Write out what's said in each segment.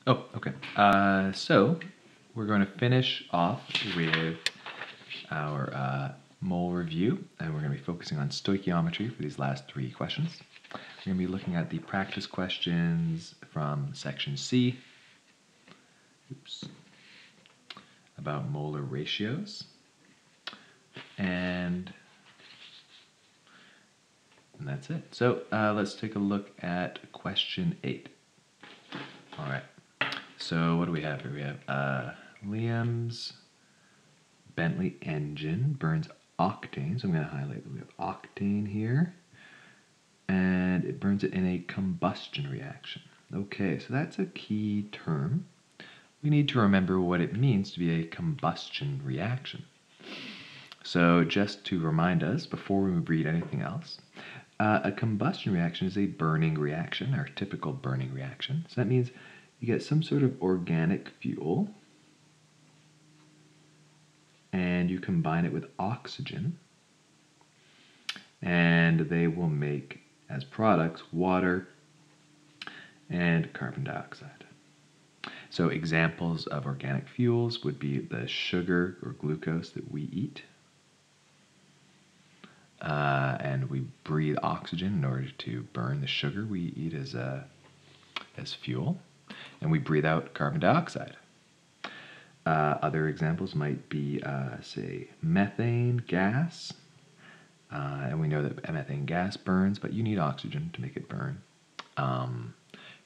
Oh, okay. So we're going to finish off with our mole review, and we're going to be focusing on stoichiometry for these last 3 questions. We're going to be looking at the practice questions from section C, about molar ratios, and that's it. So let's take a look at question 8. All right. So what do we have here? We have Liam's Bentley engine burns octane. So I'm going to highlight that we have octane here. And it burns it in a combustion reaction. Okay, so that's a key term. We need to remember what it means to be a combustion reaction. So just to remind us, before we read anything else, a combustion reaction is a burning reaction, our typical burning reaction. So that means you get some sort of organic fuel, and you combine it with oxygen, and they will make, as products, water and carbon dioxide. So examples of organic fuels would be the sugar or glucose that we eat, and we breathe oxygen in order to burn the sugar we eat as fuel, and we breathe out carbon dioxide. Other examples might be, say, methane gas, and we know that methane gas burns, but you need oxygen to make it burn.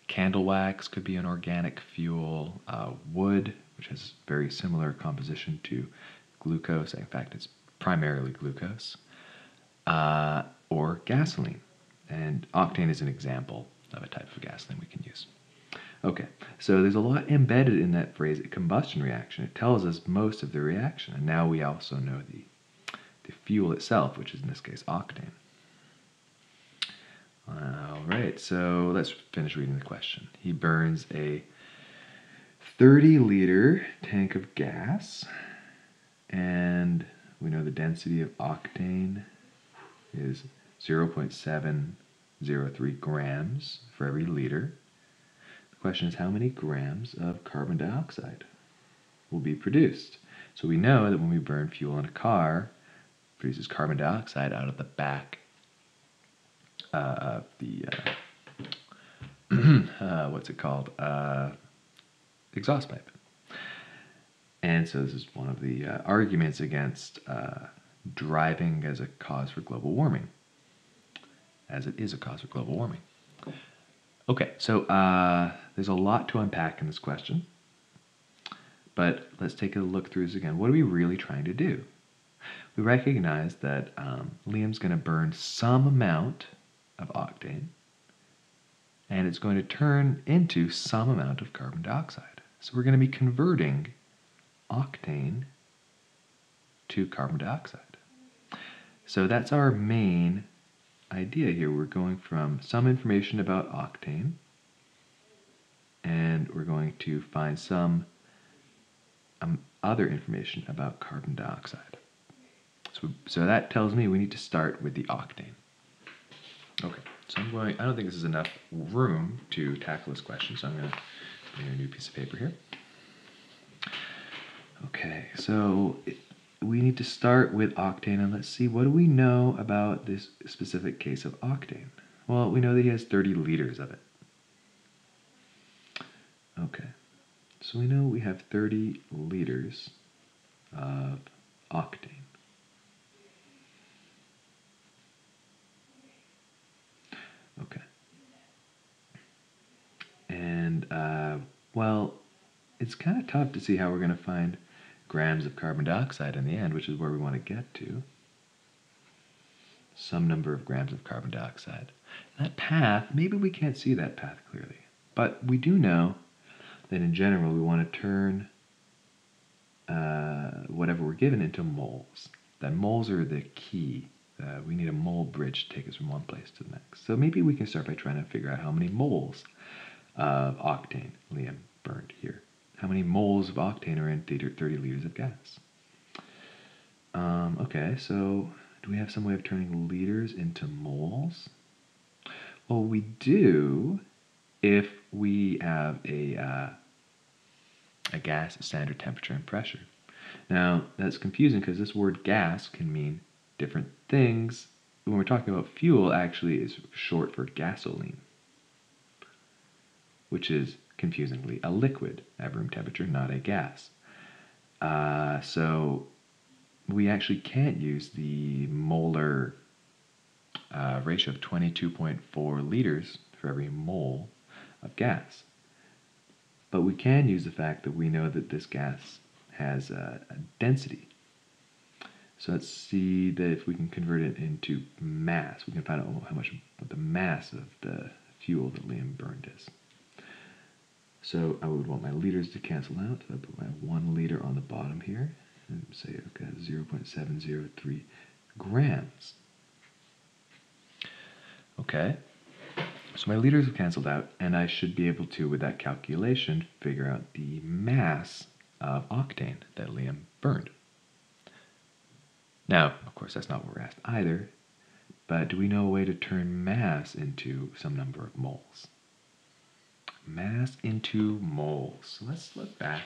Candle wax could be an organic fuel. Wood, which has very similar composition to glucose. In fact, it's primarily glucose. Or gasoline. And octane is an example of a type of gasoline we can use. Okay, so there's a lot embedded in that phrase, a combustion reaction. It tells us most of the reaction. And now we also know the fuel itself, which is in this case octane. All right, so let's finish reading the question. He burns a 30-liter tank of gas, and we know the density of octane is 0.703 grams for every liter. The question is, how many grams of carbon dioxide will be produced? So we know that when we burn fuel in a car, it produces carbon dioxide out of the back of the exhaust pipe. And so this is one of the arguments against driving as a cause for global warming, as it is a cause for global warming. Okay, so there's a lot to unpack in this question, but let's take a look through this again. What are we really trying to do? We recognize that Liam's going to burn some amount of octane, and it's going to turn into some amount of carbon dioxide. So we're going to be converting octane to carbon dioxide. So that's our main idea here. We're going from some information about octane, and we're going to find some other information about carbon dioxide. So that tells me we need to start with the octane. Okay, so I don't think this is enough room to tackle this question, so I'm going to bring a new piece of paper here. Okay, so we need to start with octane, and let's see, what do we know about this specific case of octane? Well, we know that he has 30 liters of it. Okay, so we know we have 30 liters of octane. Okay. And, well, it's kind of tough to see how we're going to find grams of carbon dioxide in the end, which is where we want to get to. Some number of grams of carbon dioxide. That path, maybe we can't see that path clearly, but we do know that in general we want to turn whatever we're given into moles. That moles are the key. We need a mole bridge to take us from one place to the next. So maybe we can start by trying to figure out how many moles of octane Liam burned here. How many moles of octane are in 30 liters of gas? Okay, so do we have some way of turning liters into moles? Well, we do if we have a a gas at standard temperature and pressure. Now, that's confusing because this word gas can mean different things. When we're talking about fuel, actually is short for gasoline, which is confusingly a liquid at room temperature, not a gas. So we actually can't use the molar ratio of 22.4 liters for every mole of gas. But we can use the fact that we know that this gas has a density. So let's see that if we can convert it into mass, we can find out how much the mass of the fuel that Liam burned is. So I would want my liters to cancel out. So I put my 1 liter on the bottom here and say, okay, 0.703 grams. Okay, so my liters have canceled out, and I should be able to, with that calculation, figure out the mass of octane that Liam burned. Now, of course, that's not what we're asked either, but do we know a way to turn mass into some number of moles? Mass into moles. So let's look back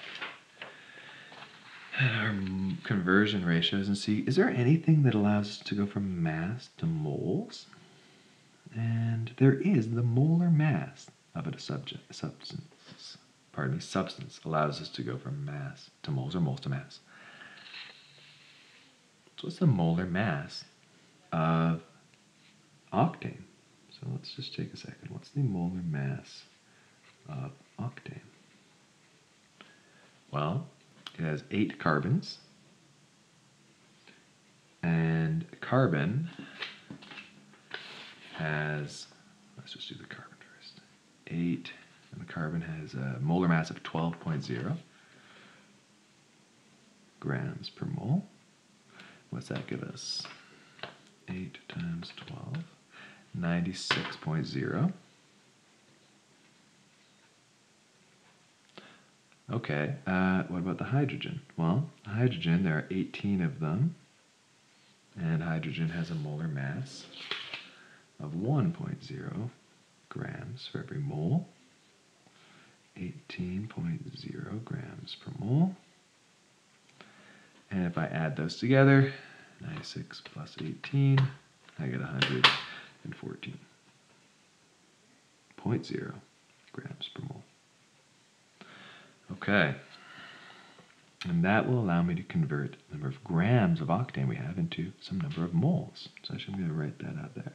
at our conversion ratios and see, is there anything that allows us to go from mass to moles? And there is. The molar mass of a substance allows us to go from mass to moles or moles to mass. So what's the molar mass of octane? So let's just take a second. What's the molar mass of octane? Well, it has 8 carbons, and carbon has, let's just do the carbon first, 8, and the carbon has a molar mass of 12.0 grams per mole. What's that give us? 8 times 12, 96.0. Okay, what about the hydrogen? Well, hydrogen, there are 18 of them, and hydrogen has a molar mass of 1.0 grams for every mole. 18.0 grams per mole. And if I add those together, 96 plus 18, I get 114.0 grams per mole. Okay. And that will allow me to convert the number of grams of octane we have into some number of moles. So actually I'm going to write that out there.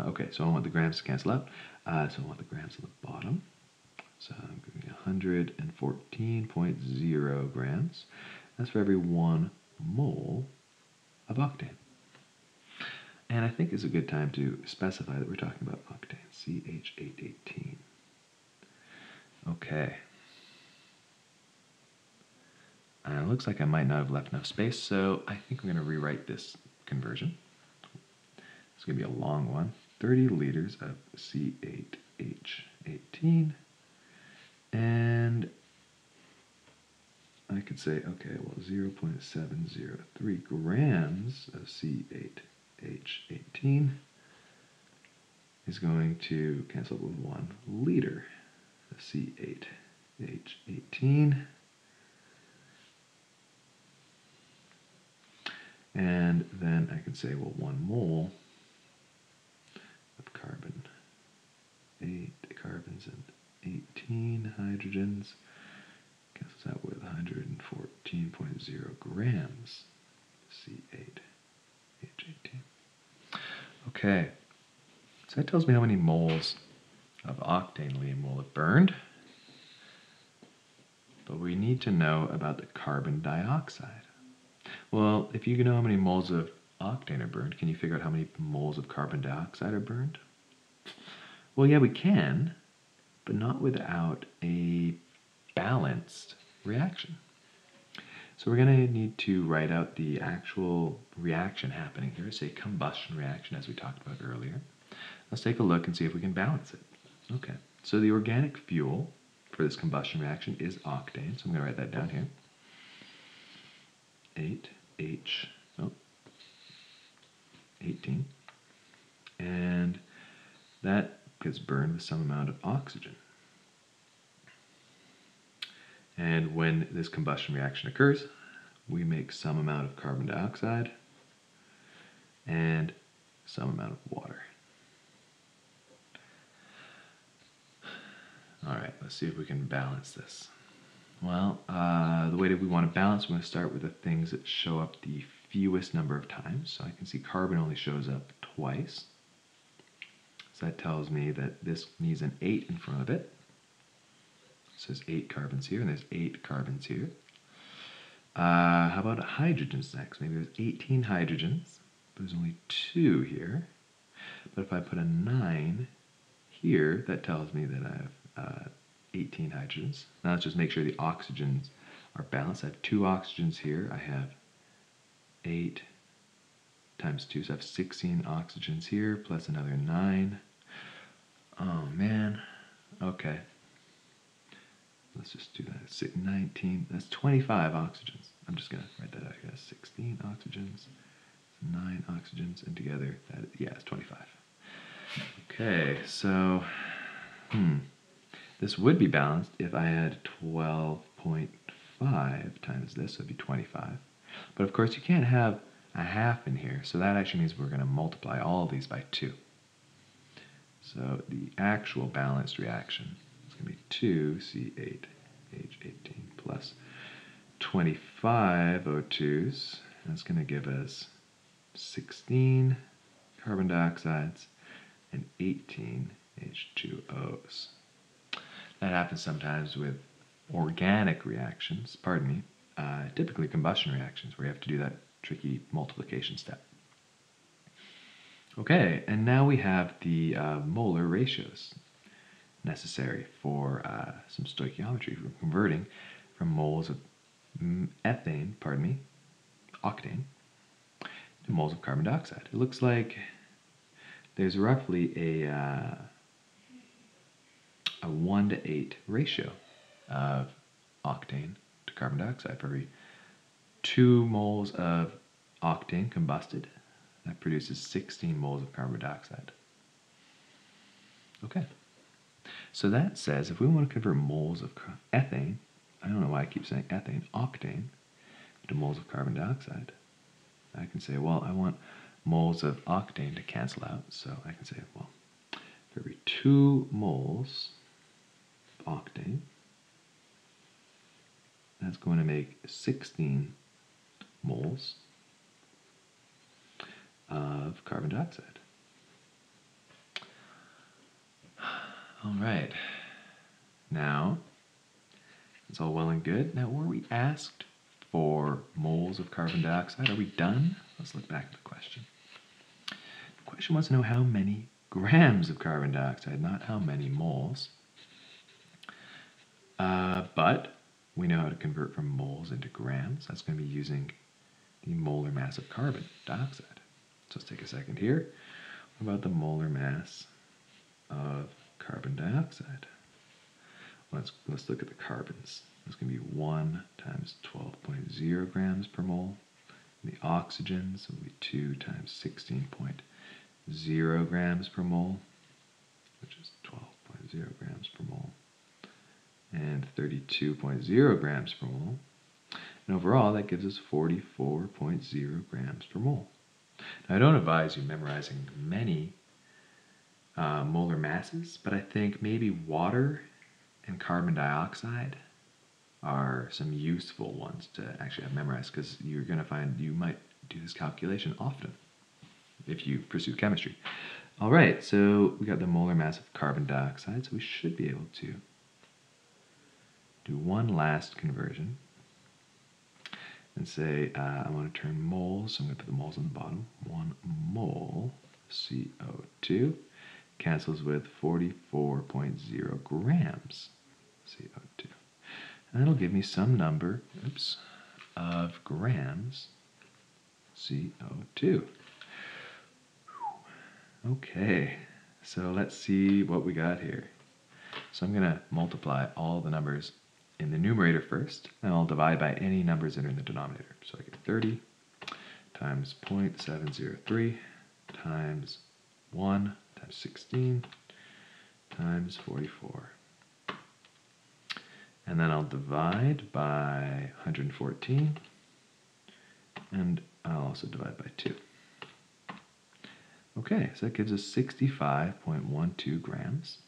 Okay, so I want the grams to cancel out. So I want the grams on the bottom. So I'm giving 114.0 grams. That's for every 1 mole of octane. And I think it's a good time to specify that we're talking about octane, CH818. Okay. It looks like I might not have left enough space, so I think I'm going to rewrite this conversion. It's going to be a long one. 30 liters of C8H18. And I could say, okay, well, 0.703 grams of C8H18 is going to cancel with 1 liter of C8H18. And then I can say, well, 1 mole of carbon, 8 carbons and 18 hydrogens, cancels out with 114.0 grams C8H18. Okay, so that tells me how many moles of octane Liam will have burned. But we need to know about the carbon dioxide. Well, if you know how many moles of octane are burned, can you figure out how many moles of carbon dioxide are burned? Well, yeah, we can, but not without a balanced reaction. So we're going to need to write out the actual reaction happening here. It's a combustion reaction, as we talked about earlier. Let's take a look and see if we can balance it. Okay, so the organic fuel for this combustion reaction is octane, so I'm going to write that down here. 18. And that gets burned with some amount of oxygen. And when this combustion reaction occurs, we make some amount of carbon dioxide and some amount of water. All right, let's see if we can balance this. Well, the way that we want to balance, we're going to start with the things that show up the fewest number of times. So I can see carbon only shows up twice. So that tells me that this needs an 8 in front of it. So there's 8 carbons here, and there's 8 carbons here. How about hydrogens next? Maybe there's 18 hydrogens, but there's only 2 here. But if I put a 9 here, that tells me that I have 18 hydrogens. Now let's just make sure the oxygens are balanced. I have 2 oxygens here. I have 8 times 2, so I have 16 oxygens here, plus another 9. Oh man, okay. Let's just do that. 19, that's 25 oxygens. I'm just gonna write that out here. 16 oxygens, 9 oxygens, and together, it's 25. Okay, so, this would be balanced if I had 12.5 times this, so it'd be 25. But of course, you can't have a half in here, so that actually means we're going to multiply all of these by 2. So the actual balanced reaction is going to be 2C8H18 plus 25 O2s. That's going to give us 16 carbon dioxides and 18 H2Os. That happens sometimes with organic reactions, typically combustion reactions, where you have to do that tricky multiplication step. Okay, and now we have the molar ratios necessary for some stoichiometry for converting from moles of octane, to moles of carbon dioxide. It looks like there's roughly a 1:8 ratio of octane to carbon dioxide. For every 2 moles of octane combusted, that produces 16 moles of carbon dioxide. Okay, so that says if we want to convert moles of ethane, I don't know why I keep saying ethane, octane, to moles of carbon dioxide, I can say, well, I want moles of octane to cancel out, so I can say, well, for every 2 moles of octane, that's going to make 16 moles of carbon dioxide. All right. Now, it's all well and good. Now, were we asked for moles of carbon dioxide? Are we done? Let's look back at the question. The question wants to know how many grams of carbon dioxide, not how many moles. But we know how to convert from moles into grams. That's going to be using the molar mass of carbon dioxide. So let's take a second here. What about the molar mass of carbon dioxide? Well, let's look at the carbons. It's going to be 1 times 12.0 grams per mole. And the oxygens will be 2 times 16.0 grams per mole, which is 12.0 grams per mole, and 32.0 grams per mole. And overall, that gives us 44.0 grams per mole. Now, I don't advise you memorizing many molar masses, but I think maybe water and carbon dioxide are some useful ones to actually have memorized, because you're going to find you might do this calculation often if you pursue chemistry. All right, so we got the molar mass of carbon dioxide, so we should be able to do one last conversion and say I want to turn moles, so I'm going to put the moles on the bottom. 1 mole CO2 cancels with 44.0 grams CO2. And that'll give me some number, of grams CO2. Okay, so let's see what we got here. So I'm going to multiply all the numbers in the numerator first, and I'll divide by any numbers that are in the denominator. So I get 30 times 0.703 times 1 times 16 times 44. And then I'll divide by 114, and I'll also divide by 2. Okay, so that gives us 65.12 grams.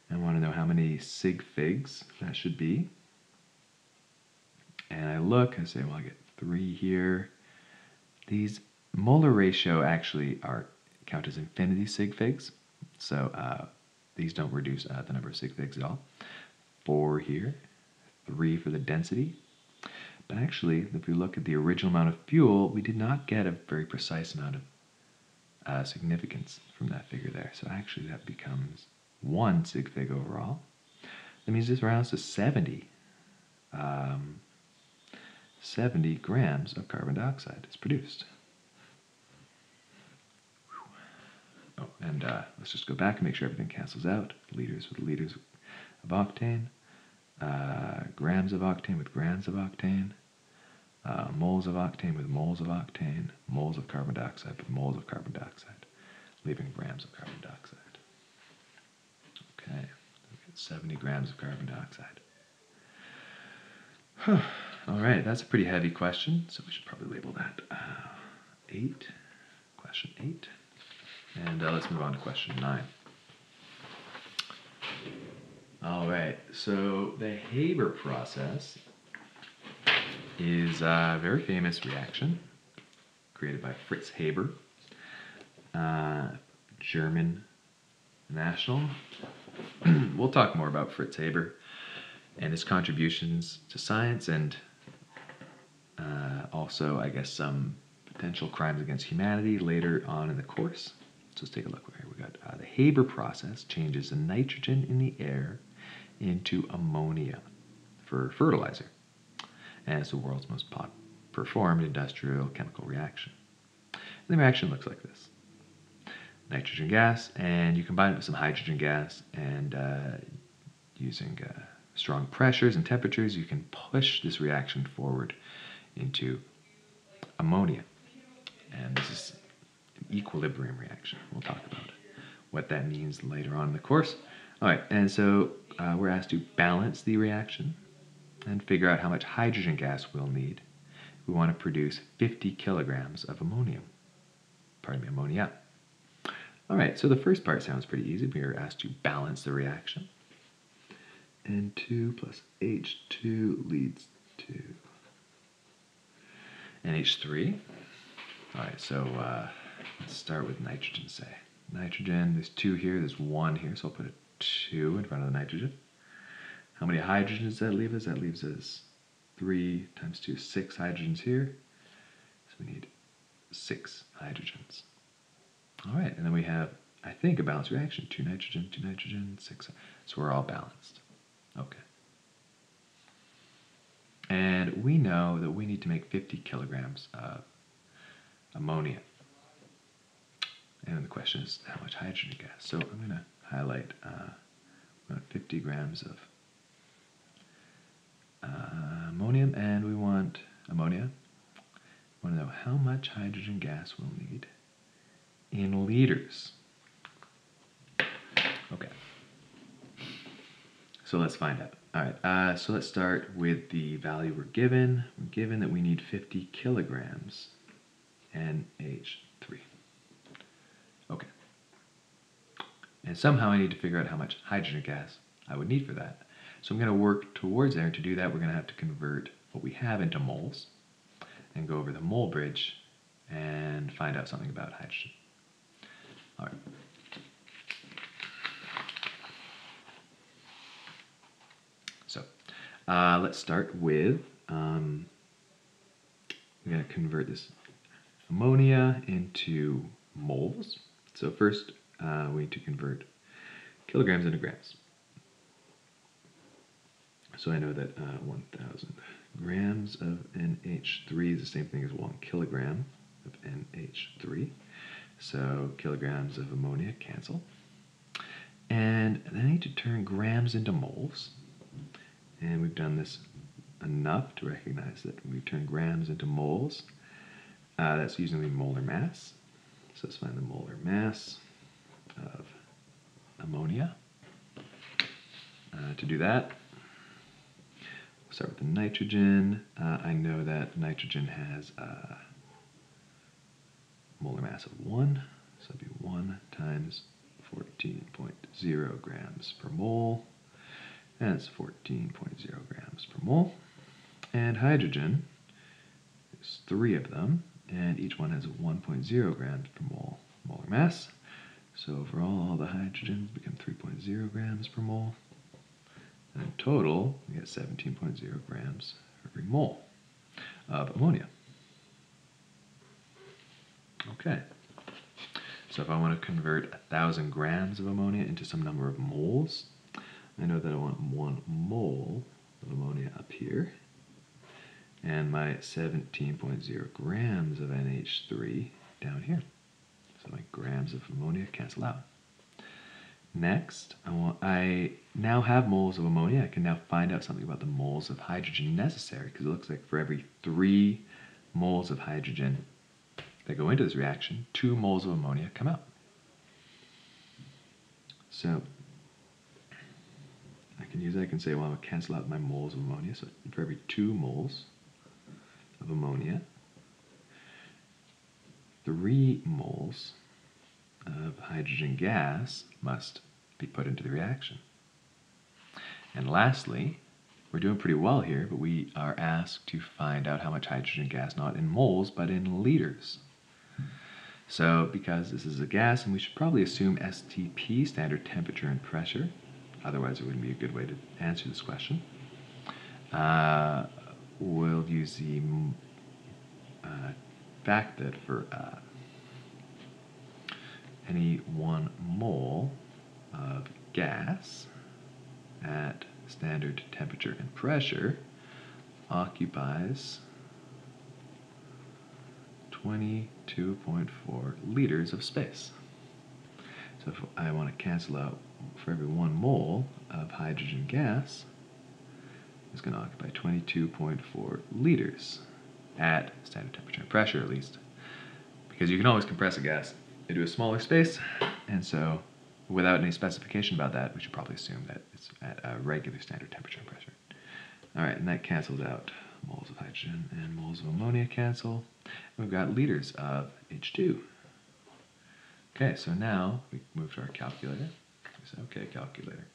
I want to know how many sig figs that should be. And I look, I say, well, I get 3 here. These molar ratio actually count as infinity sig figs. So these don't reduce the number of sig figs at all. 4 here, 3 for the density. But actually, if we look at the original amount of fuel, we did not get a very precise amount of significance from that figure there. So actually that becomes 1 sig fig overall. That means this rounds to 70. 70 grams of carbon dioxide is produced. Oh, and let's just go back and make sure everything cancels out. Liters with liters of octane, grams of octane with grams of octane, moles of octane with moles of octane, moles of carbon dioxide with moles of carbon dioxide, leaving grams of carbon dioxide. Okay, we get 70 grams of carbon dioxide. All right, that's a pretty heavy question, so we should probably label that 8, question 8. And let's move on to question 9. All right, so the Haber process is a very famous reaction created by Fritz Haber, German national. We'll talk more about Fritz Haber and his contributions to science, and also, I guess, some potential crimes against humanity later on in the course. So let's take a look here. We got the Haber process changes the nitrogen in the air into ammonia for fertilizer, and it's the world's most performed industrial chemical reaction. And the reaction looks like this. Nitrogen gas, and you combine it with some hydrogen gas, and using strong pressures and temperatures, you can push this reaction forward into ammonia. And this is an equilibrium reaction. We'll talk about what that means later on in the course. All right, and so we're asked to balance the reaction and figure out how much hydrogen gas we'll need. We want to produce 50 kilograms of ammonia. All right, so the first part sounds pretty easy. We are asked to balance the reaction. N2 plus H2 leads to NH3. All right, so let's start with nitrogen, say. Nitrogen, there's 2 here, there's 1 here, so I'll put a 2 in front of the nitrogen. How many hydrogens does that leave us? That leaves us 3 times 2, 6 hydrogens here. So we need 6 hydrogens. All right, and then we have, I think, a balanced reaction. 2 nitrogen, 6. So we're all balanced. Okay. And we know that we need to make 50 kilograms of ammonia. And the question is, how much hydrogen gas? So I'm going to highlight 50 grams of ammonium, and we want ammonia. We want to know how much hydrogen gas we'll need in liters. Okay. So let's find out. All right, so let's start with the value we're given. We're given that we need 50 kilograms NH3. Okay. And somehow I need to figure out how much hydrogen gas I would need for that. So I'm going to work towards there. To do that, we're going to have to convert what we have into moles and go over the mole bridge and find out something about hydrogen. All right. So let's start with, we're going to convert this ammonia into moles. So first, we need to convert kilograms into grams. So I know that 1,000 grams of NH3 is the same thing as 1 kilogram of NH3. So kilograms of ammonia cancel. And then I need to turn grams into moles. And we've done this enough to recognize that we've turned grams into moles. That's using the molar mass. So let's find the molar mass. of ammonia. To do that, we'll start with the nitrogen. I know that nitrogen has a molar mass of 1, so it'd be 1 times 14.0 grams per mole. That's 14.0 grams per mole. And hydrogen, there's 3 of them, and each one has 1.0 grams per mole molar mass. So overall, all the hydrogens become 3.0 grams per mole. And in total, we get 17.0 grams for every mole of ammonia. Okay. So if I want to convert 1,000 grams of ammonia into some number of moles, I know that I want 1 mole of ammonia up here, and my 17.0 grams of NH3 down here. So my grams of ammonia cancel out. Next, I now have moles of ammonia. I can now find out something about the moles of hydrogen necessary, because it looks like for every 3 moles of hydrogen that go into this reaction, 2 moles of ammonia come out. So I can say, well, I'm going to cancel out my moles of ammonia. So for every 2 moles of ammonia, 3 moles of hydrogen gas must be put into the reaction. And lastly, we're doing pretty well here, but we are asked to find out how much hydrogen gas, not in moles, but in liters. So because this is a gas, and we should probably assume STP, standard temperature and pressure, otherwise it wouldn't be a good way to answer this question, we'll use the fact that for any 1 mole of gas at standard temperature and pressure occupies 22.4 liters of space. So if I want to cancel out, for every 1 mole of hydrogen gas, it's going to occupy 22.4 liters at standard temperature and pressure, at least. Because you can always compress a gas into a smaller space, and so without any specification about that, we should probably assume that it's at a regular standard temperature and pressure. All right, and that cancels out. Moles of hydrogen and moles of ammonia cancel. And we've got liters of H2. Okay, so now we move to our calculator. We say, okay, calculator.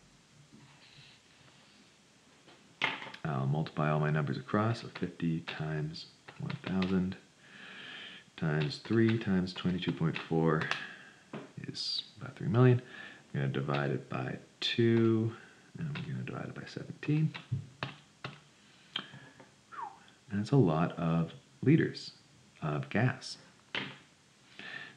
I'll multiply all my numbers across, so 50 times 1,000 times 3 times 22.4 is about 3 million. I'm going to divide it by 2, and we're going to divide it by 17. And it's a lot of liters of gas.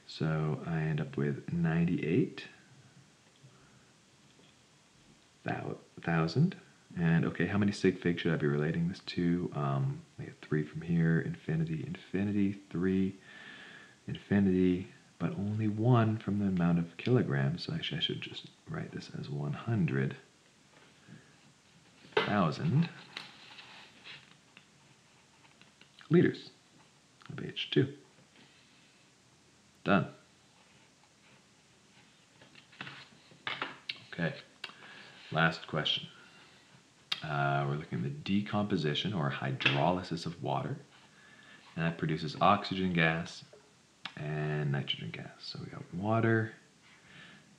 So I end up with 98,000. And okay, how many sig fig should I be relating this to? I get 3 from here, infinity, infinity, 3, infinity, but only 1 from the amount of kilograms. So actually I should just write this as 100,000 liters of H2. Done. Okay, last question. We're looking at the decomposition or hydrolysis of water, and that produces oxygen gas and nitrogen gas. So we got water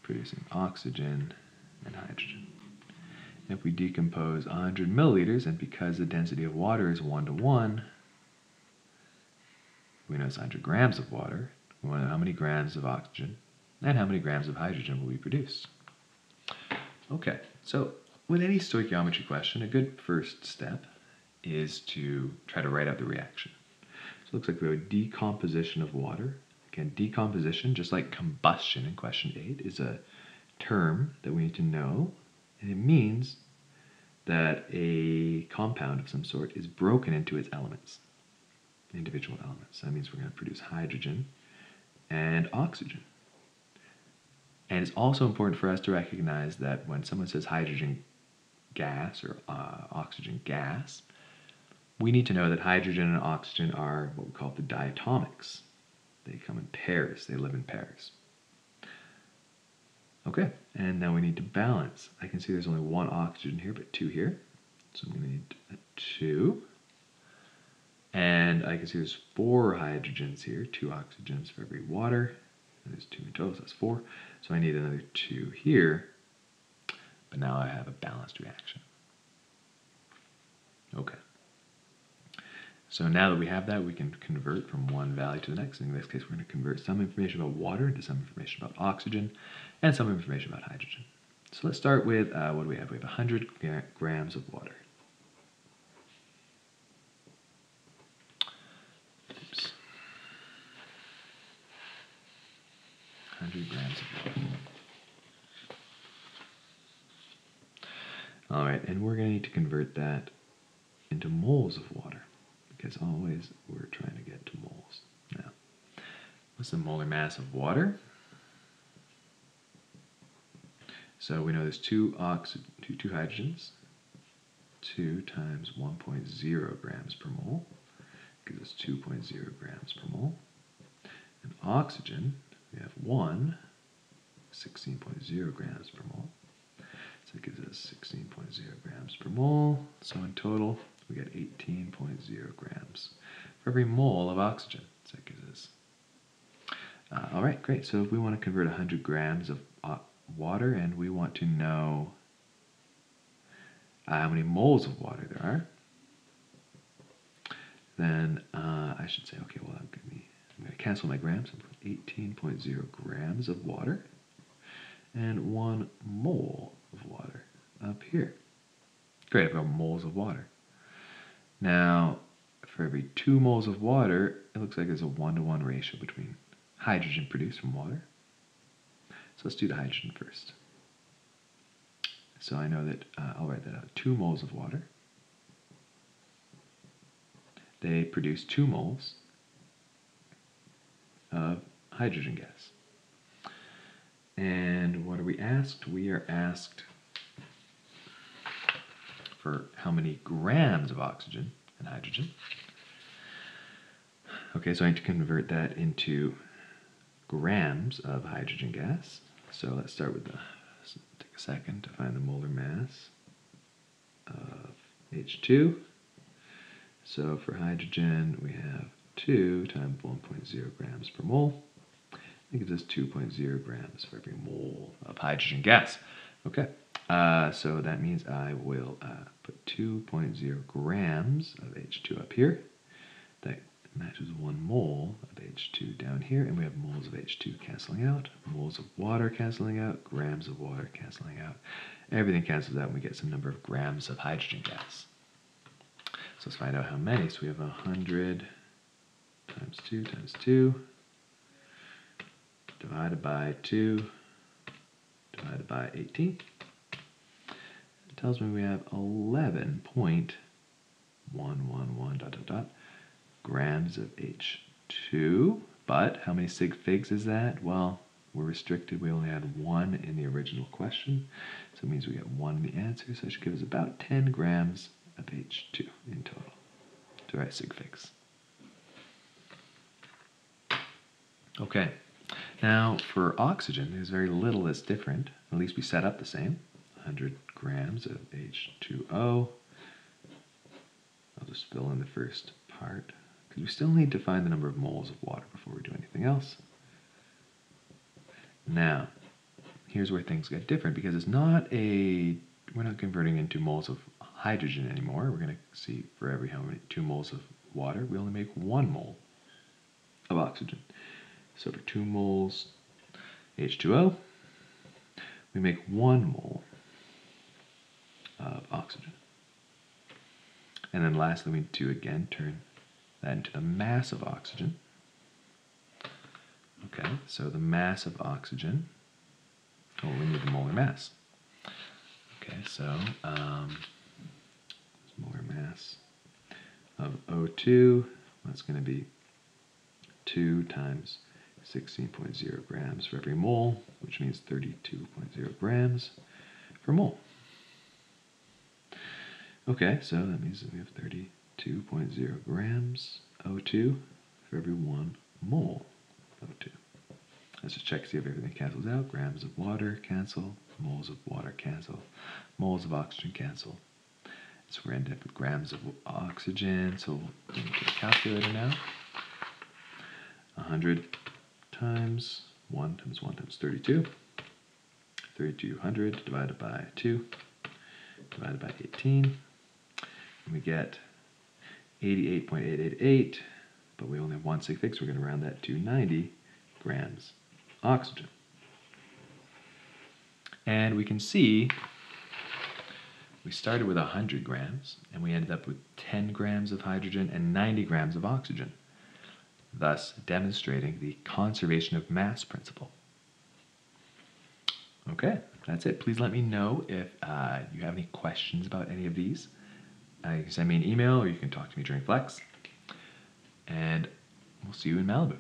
producing oxygen and hydrogen. If we decompose 100 milliliters, and because the density of water is 1 to 1, we know it's 100 grams of water. We want to know how many grams of oxygen and how many grams of hydrogen will we produce. Okay, so with any stoichiometry question, a good first step is to try to write out the reaction. So it looks like we have a decomposition of water. Again, decomposition, just like combustion in question 8, is a term that we need to know, and it means that a compound of some sort is broken into its elements, individual elements. That means we're going to produce hydrogen and oxygen. And it's also important for us to recognize that when someone says hydrogen gas or oxygen gas, we need to know that hydrogen and oxygen are what we call the diatomics. They come in pairs, they live in pairs. Okay, and now we need to balance. I can see there's only one oxygen here, but two here. So I'm going to need a 2. And I can see there's 4 hydrogens here, 2 oxygens for every water. And there's 2 in total, so that's 4. So I need another 2 here. But now I have a balanced reaction. Okay. So now that we have that, we can convert from one value to the next. In this case, we're going to convert some information about water into some information about oxygen and some information about hydrogen. So let's start with, what do we have? We have 100 grams of water. Oops. 100 grams of water. All right, and we're going to need to convert that into moles of water, because always we're trying to get to moles. Now, what's the molar mass of water? So we know there's two hydrogens. 2 times 1.0 grams per mole gives us 2.0 grams per mole. And oxygen, we have 1, 16.0 grams per mole. So it gives us 16.0 grams per mole. So in total, we get 18.0 grams for every mole of oxygen. So that gives us... all right, great. So if we want to convert 100 grams of water and we want to know how many moles of water there are, then I should say, okay, well, I'm going to cancel my grams. I'm putting 18.0 grams of water and 1 mole of water up here. Great, I've got moles of water. Now, for every 2 moles of water, it looks like there's a 1-to-1 ratio between hydrogen produced from water. So let's do the hydrogen first. So I know that, I'll write that out, 2 moles of water. They produce 2 moles of hydrogen gas. And what are we asked? We are asked for how many grams of oxygen and hydrogen. Okay, so I need to convert that into grams of hydrogen gas. So let's start with take a second to find the molar mass of H2. So for hydrogen, we have 2 times 1.0 grams per mole. That gives us 2.0 grams for every mole of hydrogen gas. Okay, so that means I will put 2.0 grams of H2 up here. That matches 1 mole of H2 down here, and we have moles of H2 canceling out, moles of water canceling out, grams of water canceling out. Everything cancels out, and we get some number of grams of hydrogen gas. So let's find out how many. So we have 100 times 2 times 2 divided by 2 divided by 18. It tells me we have 11.111 grams of H2. But how many sig figs is that? Well, we're restricted. We only had 1 in the original question. So it means we get 1 in the answer. So it should give us about 10 grams of H2 in total to write sig figs. Okay, now for oxygen, there's very little that's different. At least we set up the same. 100 grams of H2O. I'll just fill in the first part, because we still need to find the number of moles of water before we do anything else. Now, here's where things get different, because it's not we're not converting into moles of hydrogen anymore. We're going to see for every 2 moles of water, we only make 1 mole of oxygen. So for 2 moles H2O, we make 1 mole of oxygen. And then lastly, we need to again turn that into the mass of oxygen. Okay, so the mass of oxygen, we need the molar mass. Okay, so molar mass of O2, that's going to be 2 times 16.0 grams for every mole, which means 32.0 grams per mole. Okay, so that means that we have 32.0 grams O2 for every 1 mole of O2. Let's just check, see if everything cancels out. Grams of water cancel, moles of water cancel, moles of oxygen cancel. So we're ending up with grams of oxygen. So we'll get a calculator now. 100 times 1 times 1 times 32. 3200 divided by 2 divided by 18. And we get 88.888, but we only have one sig fix. We're going to round that to 90 grams oxygen. And we can see we started with 100 grams, and we ended up with 10 grams of hydrogen and 90 grams of oxygen, thus demonstrating the conservation of mass principle. Okay, that's it. Please let me know if you have any questions about any of these. You can send me an email, or you can talk to me during Flex. And we'll see you in Malibu.